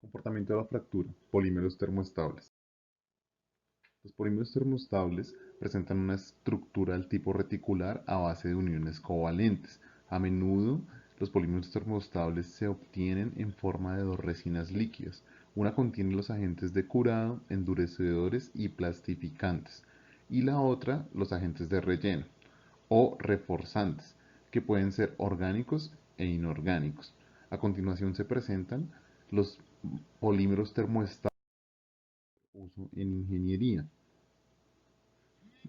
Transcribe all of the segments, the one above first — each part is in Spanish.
Comportamiento de la fractura. Polímeros termoestables. Los polímeros termoestables presentan una estructura del tipo reticular a base de uniones covalentes. A menudo, los polímeros termoestables se obtienen en forma de dos resinas líquidas. Una contiene los agentes de curado, endurecedores y plastificantes, y la otra los agentes de relleno o reforzantes, que pueden ser orgánicos e inorgánicos. A continuación se presentan los polímeros termoestables uso en ingeniería.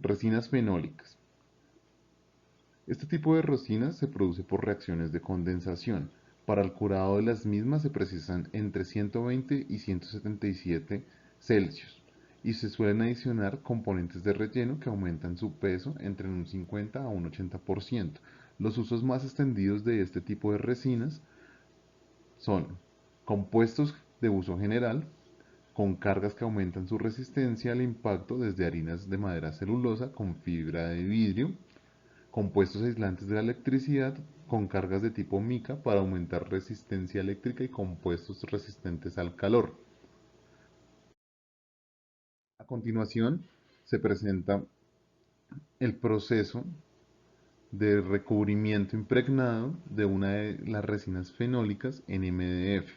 Resinas fenólicas. Este tipo de resinas se produce por reacciones de condensación. Para el curado de las mismas se precisan entre 120 y 177 Celsius y se suelen adicionar componentes de relleno que aumentan su peso entre un 50 a un 80%. Los usos más extendidos de este tipo de resinas son compuestos de uso general, con cargas que aumentan su resistencia al impacto desde harinas de madera celulosa con fibra de vidrio, compuestos aislantes de la electricidad con cargas de tipo mica para aumentar resistencia eléctrica y compuestos resistentes al calor. A continuación se presenta el proceso de recubrimiento impregnado de una de las resinas fenólicas en MDF.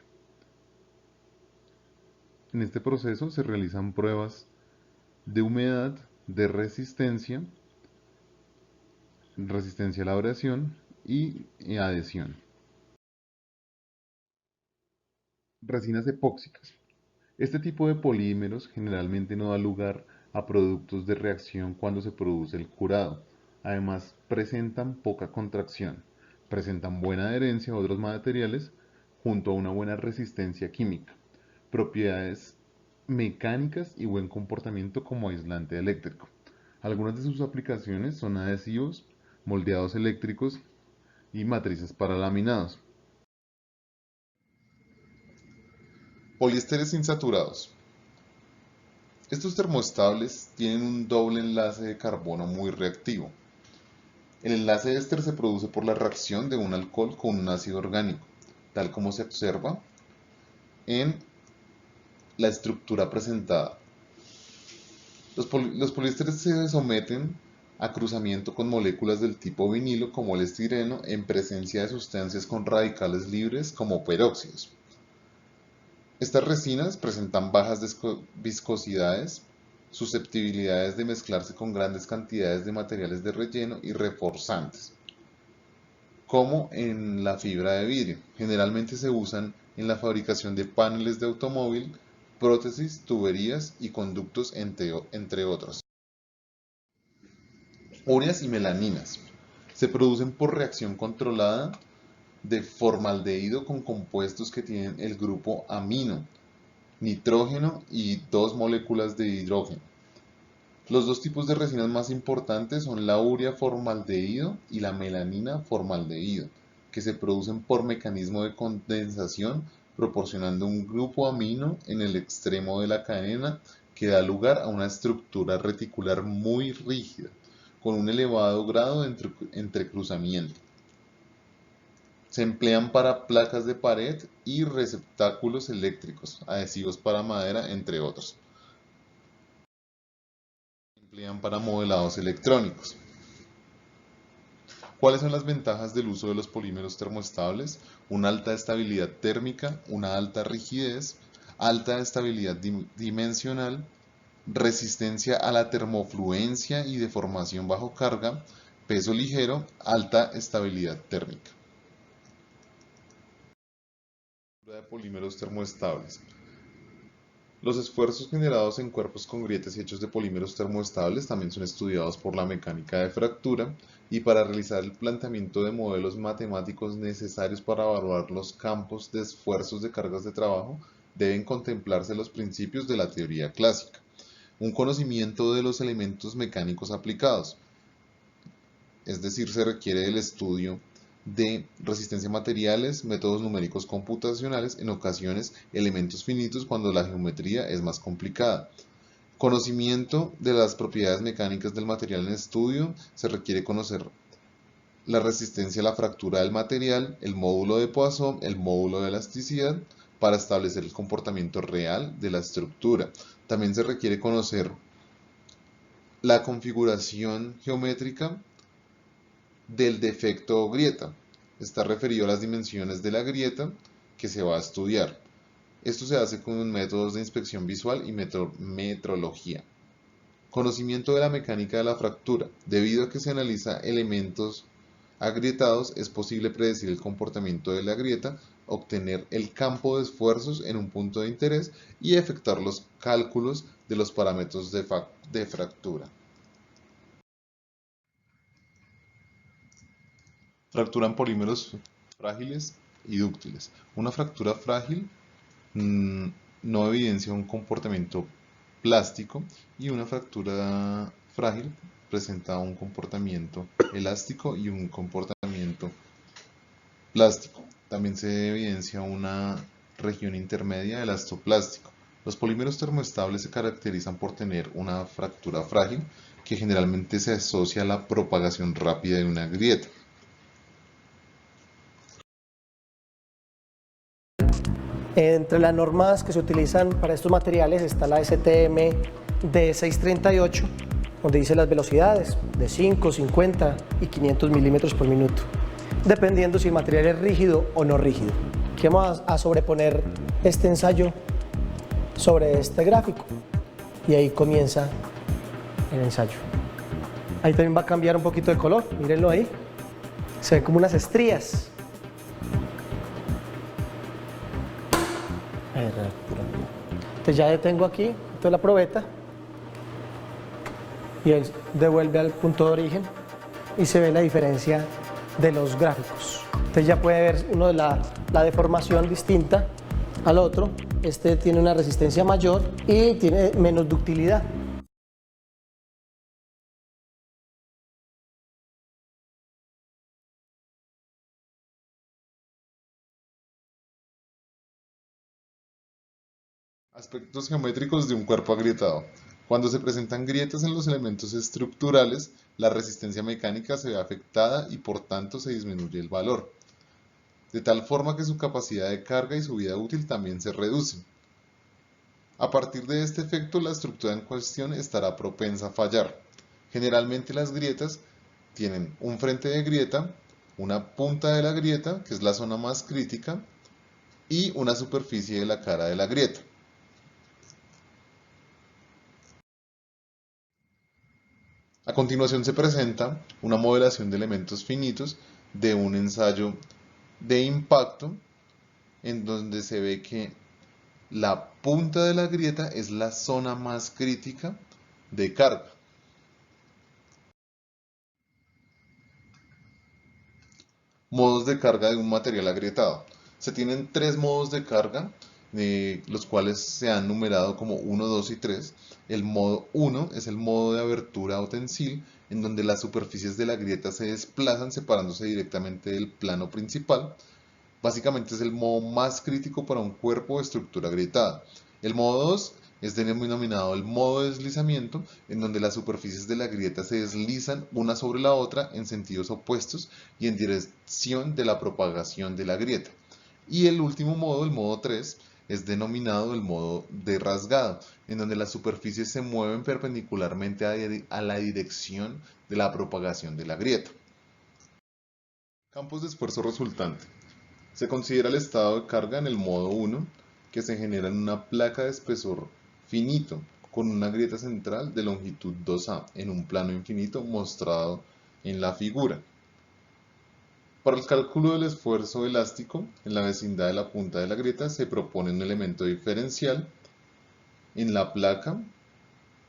En este proceso se realizan pruebas de humedad, de resistencia a la abrasión y adhesión. Resinas epóxicas. Este tipo de polímeros generalmente no da lugar a productos de reacción cuando se produce el curado. Además, presentan poca contracción, presentan buena adherencia a otros materiales junto a una buena resistencia química, propiedades mecánicas y buen comportamiento como aislante eléctrico. Algunas de sus aplicaciones son adhesivos, moldeados eléctricos y matrices para laminados. Poliésteres insaturados. Estos termoestables tienen un doble enlace de carbono muy reactivo. El enlace éster se produce por la reacción de un alcohol con un ácido orgánico, tal como se observa en la estructura presentada. Los poliésteres se someten a cruzamiento con moléculas del tipo vinilo como el estireno en presencia de sustancias con radicales libres como peróxidos. Estas resinas presentan bajas viscosidades, susceptibilidades de mezclarse con grandes cantidades de materiales de relleno y reforzantes, como en la fibra de vidrio. Generalmente se usan en la fabricación de paneles de automóvil, prótesis, tuberías y conductos, entre otros. Ureas y melaninas. Se producen por reacción controlada de formaldehído con compuestos que tienen el grupo amino, nitrógeno y dos moléculas de hidrógeno. Los dos tipos de resinas más importantes son la urea formaldehído y la melanina formaldehído, que se producen por mecanismo de condensación proporcionando un grupo amino en el extremo de la cadena que da lugar a una estructura reticular muy rígida, con un elevado grado de entrecruzamiento. Se emplean para placas de pared y receptáculos eléctricos, adhesivos para madera, entre otros. Se emplean para modelados electrónicos. ¿Cuáles son las ventajas del uso de los polímeros termoestables? Una alta estabilidad térmica, una alta rigidez, alta estabilidad dimensional, resistencia a la termofluencia y deformación bajo carga, peso ligero, alta estabilidad térmica. De polímeros termoestables. Los esfuerzos generados en cuerpos con grietas hechos de polímeros termoestables también son estudiados por la mecánica de fractura y para realizar el planteamiento de modelos matemáticos necesarios para evaluar los campos de esfuerzos de cargas de trabajo deben contemplarse los principios de la teoría clásica, un conocimiento de los elementos mecánicos aplicados, es decir, se requiere el estudio de resistencia a materiales, métodos numéricos computacionales, en ocasiones elementos finitos cuando la geometría es más complicada. Conocimiento de las propiedades mecánicas del material en estudio, se requiere conocer la resistencia a la fractura del material, el módulo de Poisson, el módulo de elasticidad, para establecer el comportamiento real de la estructura. También se requiere conocer la configuración geométrica del defecto o grieta. Está referido a las dimensiones de la grieta que se va a estudiar. Esto se hace con métodos de inspección visual y metrología. Conocimiento de la mecánica de la fractura. Debido a que se analiza elementos agrietados, es posible predecir el comportamiento de la grieta, obtener el campo de esfuerzos en un punto de interés y efectuar los cálculos de los parámetros de fractura. Fractura en polímeros frágiles y dúctiles. Una fractura frágil no evidencia un comportamiento plástico y una fractura frágil presenta un comportamiento elástico y un comportamiento plástico. También se evidencia una región intermedia elastoplástico. Los polímeros termoestables se caracterizan por tener una fractura frágil que generalmente se asocia a la propagación rápida de una grieta. Entre las normas que se utilizan para estos materiales está la STM D638, donde dice las velocidades de 5, 50 y 500 milímetros por minuto, dependiendo si el material es rígido o no rígido. Aquí vamos a sobreponer este ensayo sobre este gráfico y ahí comienza el ensayo. Ahí también va a cambiar un poquito de color, mírenlo ahí, se ven como unas estrías. Entonces ya detengo aquí, la probeta y él devuelve al punto de origen y se ve la diferencia de los gráficos. Entonces ya puede ver uno de la deformación distinta al otro. Este tiene una resistencia mayor y tiene menos ductilidad. Aspectos geométricos de un cuerpo agrietado. Cuando se presentan grietas en los elementos estructurales, la resistencia mecánica se ve afectada y por tanto se disminuye el valor, de tal forma que su capacidad de carga y su vida útil también se reducen. A partir de este efecto, la estructura en cuestión estará propensa a fallar. Generalmente las grietas tienen un frente de grieta, una punta de la grieta, que es la zona más crítica, y una superficie de la cara de la grieta. A continuación se presenta una modelación de elementos finitos de un ensayo de impacto en donde se ve que la punta de la grieta es la zona más crítica de carga. Modos de carga de un material agrietado. Se tienen tres modos de carga, los cuales se han numerado como 1, 2 y 3. El modo 1 es el modo de abertura o tensil, en donde las superficies de la grieta se desplazan separándose directamente del plano principal. Básicamente es el modo más crítico para un cuerpo o estructura agrietada. El modo 2 es denominado el modo de deslizamiento, en donde las superficies de la grieta se deslizan una sobre la otra en sentidos opuestos y en dirección de la propagación de la grieta. Y el último modo, el modo 3, es denominado el modo de rasgado, en donde las superficies se mueven perpendicularmente a la dirección de la propagación de la grieta. Campos de esfuerzo resultante. Se considera el estado de carga en el modo 1, que se genera en una placa de espesor finito, con una grieta central de longitud 2A, en un plano infinito mostrado en la figura. Para el cálculo del esfuerzo elástico, en la vecindad de la punta de la grieta se propone un elemento diferencial en la placa,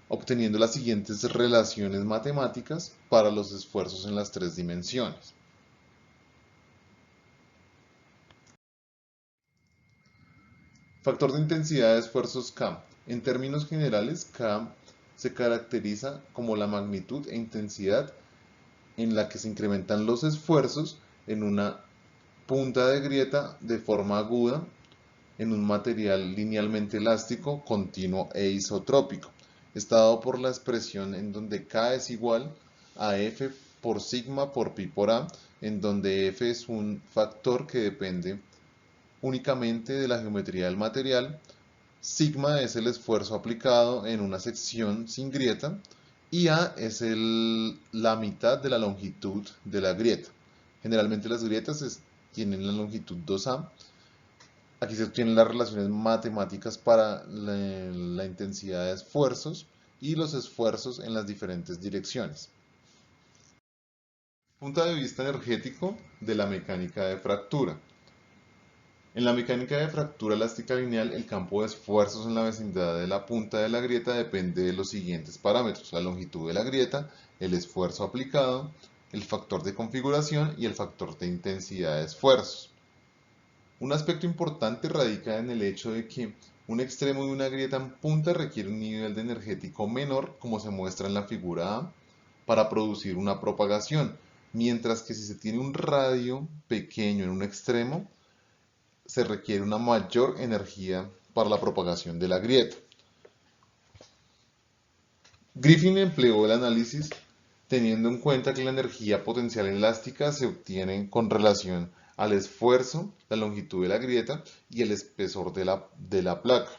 obteniendo las siguientes relaciones matemáticas para los esfuerzos en las tres dimensiones. Factor de intensidad de esfuerzos K. En términos generales, K se caracteriza como la magnitud e intensidad en la que se incrementan los esfuerzos en una punta de grieta de forma aguda en un material linealmente elástico, continuo e isotrópico. Está dado por la expresión en donde K es igual a F por sigma por pi por A, en donde F es un factor que depende únicamente de la geometría del material. Sigma es el esfuerzo aplicado en una sección sin grieta y A es la mitad de la longitud de la grieta. Generalmente las grietas tienen la longitud 2A. Aquí se obtienen las relaciones matemáticas para la intensidad de esfuerzos y los esfuerzos en las diferentes direcciones. Punto de vista energético de la mecánica de fractura. En la mecánica de fractura elástica lineal, el campo de esfuerzos en la vecindad de la punta de la grieta depende de los siguientes parámetros: la longitud de la grieta, el esfuerzo aplicado, el factor de configuración y el factor de intensidad de esfuerzos. Un aspecto importante radica en el hecho de que un extremo de una grieta en punta requiere un nivel de energético menor, como se muestra en la figura A, para producir una propagación, mientras que si se tiene un radio pequeño en un extremo, se requiere una mayor energía para la propagación de la grieta. Griffin empleó el análisis teniendo en cuenta que la energía potencial elástica se obtiene con relación al esfuerzo, la longitud de la grieta y el espesor de la placa.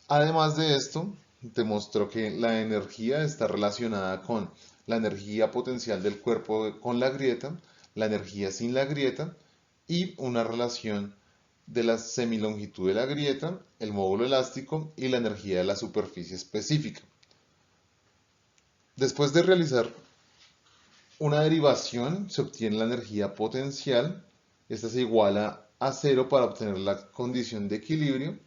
Además de esto, demostró que la energía está relacionada con la energía potencial del cuerpo con la grieta, la energía sin la grieta y una relación de la semilongitud de la grieta, el módulo elástico y la energía de la superficie específica. Después de realizar una derivación, se obtiene la energía potencial. Esta se iguala a 0 para obtener la condición de equilibrio.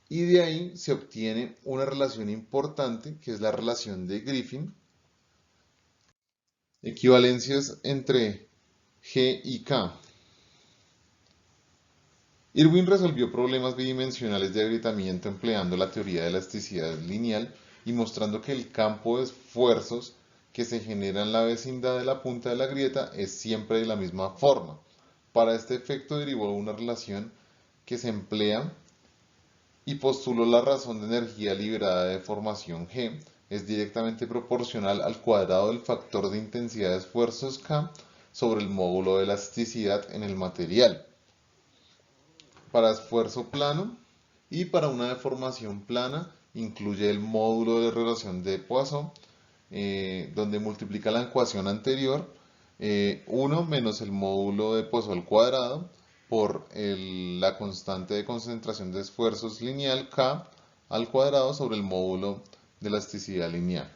Y de ahí se obtiene una relación importante, que es la relación de Griffin. Equivalencias entre G y K. Irwin resolvió problemas bidimensionales de agrietamiento empleando la teoría de elasticidad lineal y mostrando que el campo de esfuerzos que se genera en la vecindad de la punta de la grieta es siempre de la misma forma. Para este efecto derivó una relación que se emplea y postuló la razón de energía liberada de formación G es directamente proporcional al cuadrado del factor de intensidad de esfuerzos K sobre el módulo de elasticidad en el material. Para esfuerzo plano y para una deformación plana incluye el módulo de relación de Poisson, donde multiplica la ecuación anterior, 1 menos el módulo de Poisson al cuadrado por la constante de concentración de esfuerzos lineal K al cuadrado sobre el módulo de elasticidad lineal.